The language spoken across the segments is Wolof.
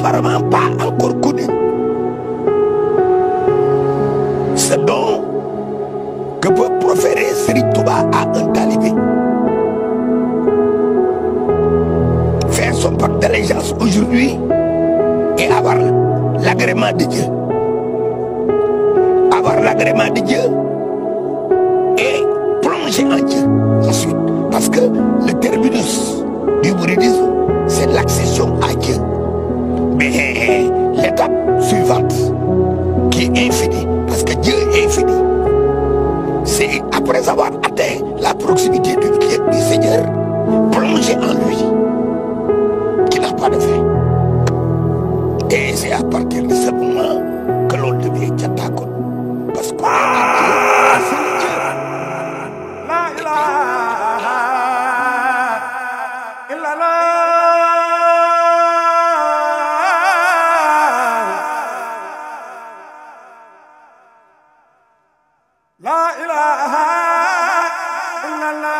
apparemment pas encore connu ce don que peut proférer Serigne Touba à un talibé. Faire son pacte d'allégeance aujourd'hui et avoir l'agrément de Dieu. Avoir l'agrément de Dieu et plonger en Dieu ensuite. Parce que le terminus du mouridisme, c'est l'accession à Dieu. Mais l'étape suivante, qui est infinie, parce que Dieu est infini, c'est après avoir atteint la proximité du Seigneur, plonger en lui, qui n'a pas de fin. Et c'est à partir de ce moment que l'on devient Tchatakon. Parce qu'on est à Dieu, c'est Dieu. La ilaha illallah. La ilaha illallah.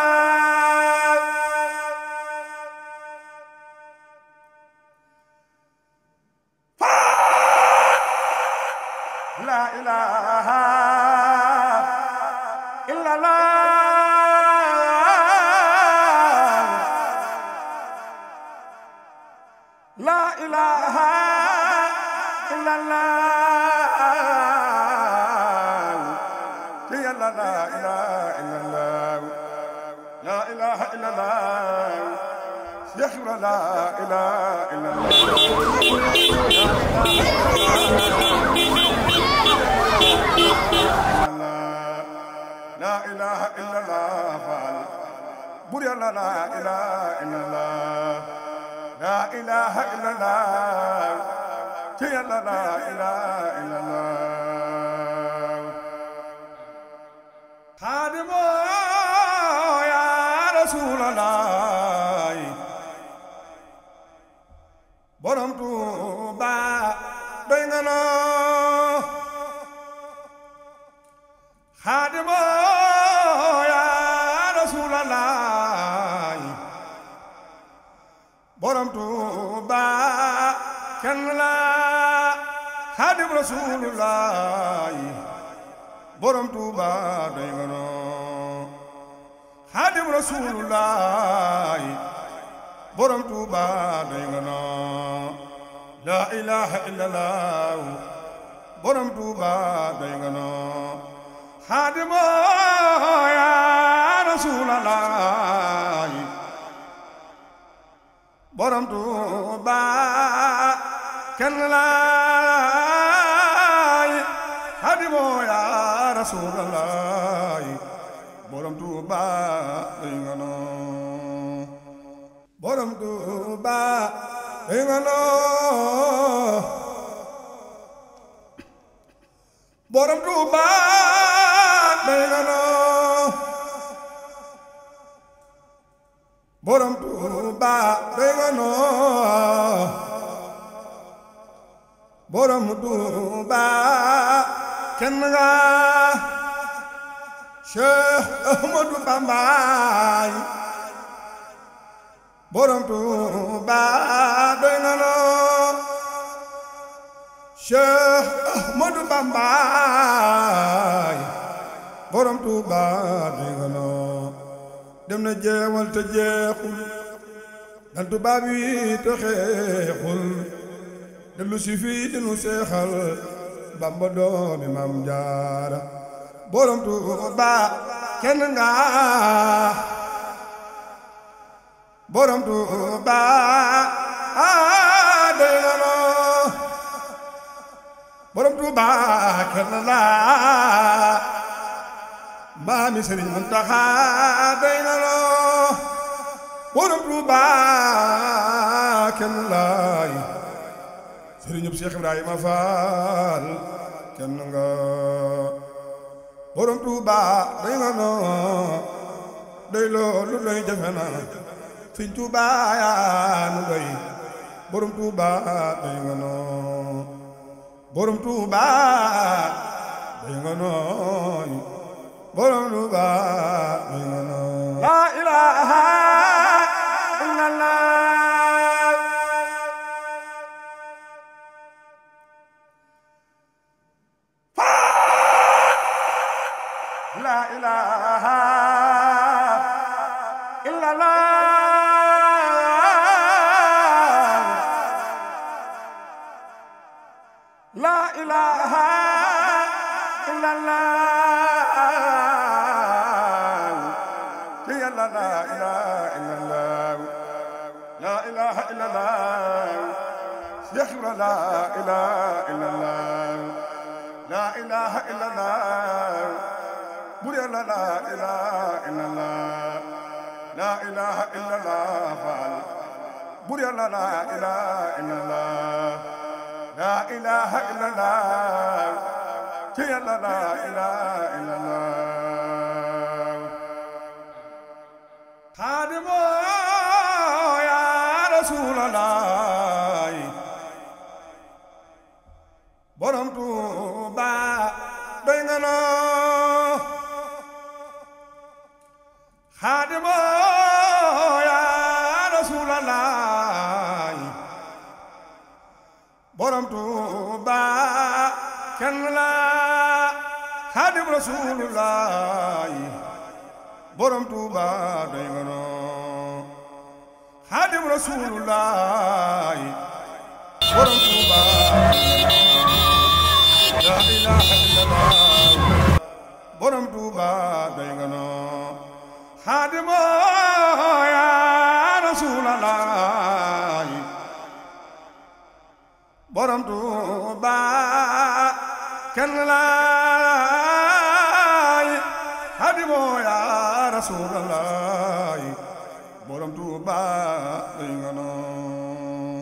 La ilaha illallah. La ilaha illallah. Ya la ilaha illallah. La ilaha illallah. Ya la ilaha illallah. La ilaha illallah. Buri la ilaha illallah. La ilaha illallah. Ya la ilaha illallah. Khadimo ya Rasulallah. Borom Tuuba doy nga noo. Khadimo ya Rasulallah. Borom Tuuba kenn la. Khadim Rasulullah. Borom Tuuba doy nga noo. Khadim Rasulullah. Borom Tuuba doy nga noo. La ilaha illallah. Borom Tuuba doy nga noo. Khadimo ya Rasulallah. Borom Tuuba kenn la. Khadimo ya Rasulallah. Borom Tuuba doy nga noo. Borom Tuuba doy nga noo. Borom Tuuba doy nga noo. Borom Tuuba doy nga noo. Borom Tuuba kenn nga. Cheikh Ahmadou Bamba. Borom Tuuba doy nga noo. Cheikh Ahmadou Bamba. Borom Tuuba doy nga noo. dem na jeewal te jeexul dan tubaab yi te xeexul dellu si fii dinu seexal Bamba doomi Maam Jaara. Borom Tuuba kenn nga. Borom Tuuba doy nga noo. Borom Tuuba kenn la. Maami Sëriñ Muntaxa doy nga noo. Borom Tuuba kenn laay. Sëriñub Cheikh Ibrahima Fall kenn nga. Borom Tuuba doy nga noo. doy loolu doy jafe na. Sëriñ Tuuba yaa nu doy. Borom Tuuba doy nga noo. Borom Tuuba doy nga noo. Borom Tuuba doy nga noo. La ilaha illallah. la ilaha illallah ya la ilaha illallah la ilaha illallah ya la ilaha illallah la ilaha illallah buri la ilaha illallah la ilaha illallah fal buri la ilaha illallah la ilaha illallah ya la ilaha illallah khadimo ya rasulallah borom Tuuba doy nga noo khadimo ya rasulallah borom Tuuba kenn la Xaadim Rasulullah borom Tuuba doy nga noo Xaadim Rasulullah borom Tuuba la ilaha illallah borom Tuuba doy nga noo Xaadim ya Rasulullah borom Tuuba kenn laay Xaadimu ya Rasulallah borom Tuuba doy nga noo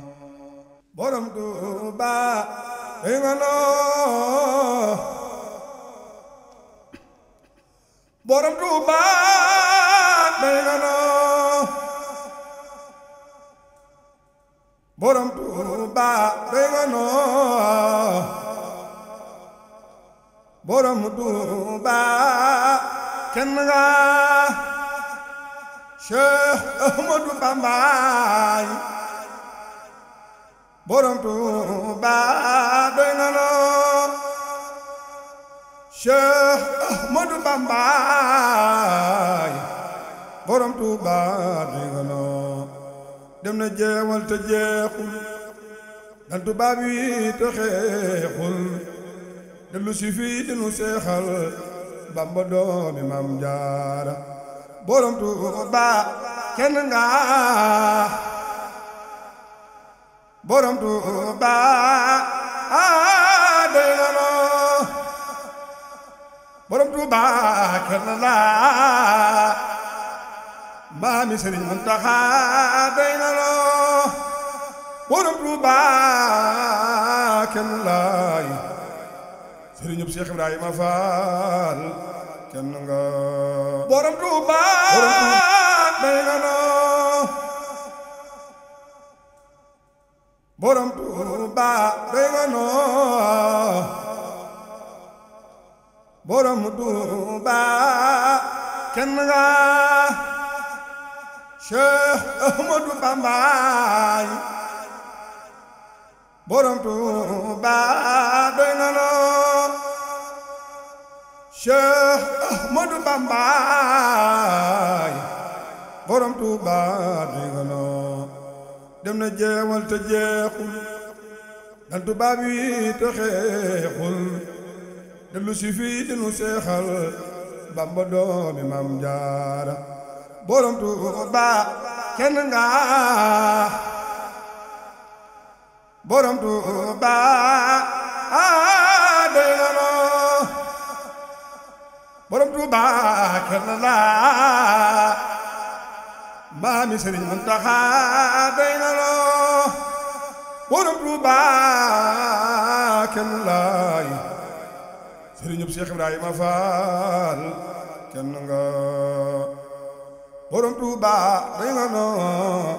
borom Tuuba doy nga noo borom Tuuba doy nga noo borom Tuuba doy nga noo borom Tuuba kenn nga Cheikh Ahmadou Bamba borom Tuuba doy nga noo Cheikh Ahmadou Bamba borom Tuuba doy nga noo dem na jeewal te jeexul dan tubaab yi te xeexul dellu si fii dinu seexal Bamba doomi Maam Jaara borom Tuuba kenn nga borom Tuuba doy nga noo borom Tuuba kenn la maami Sëriñ Muntaxa doy nga noo borom Tuuba kenn laay Sëriñub Cheikh Ibrahima Fall kenn nga borom Tuuba doy nga noo borom Tuuba doy nga noo borom Tuuba kenn nga Cheikh Ahmadou Bamba borom Tuuba doy nga noo Cheikh Ahmadou Bamba borom Tuuba doy nga noo dem na jeewal te jeexul dan tubaab yi te xeexul dellu si fii dinu seexal Bamba doomi Maam Jaara borom Tuuba kenn nga borom Tuuba doy nga noo borom Tuuba kenn la maami Sëriñ Muntaxa doy nga noo borom Tuuba kenn laay Sëriñub Cheikh Ibrahima Fall kenn nga borom Tuuba doy nga noo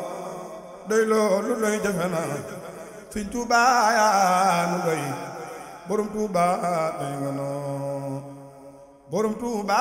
doy loolu doy jafe na Sëriñ Tuuba yaa nu doy borom Tuuba doy nga noo borom Tuuba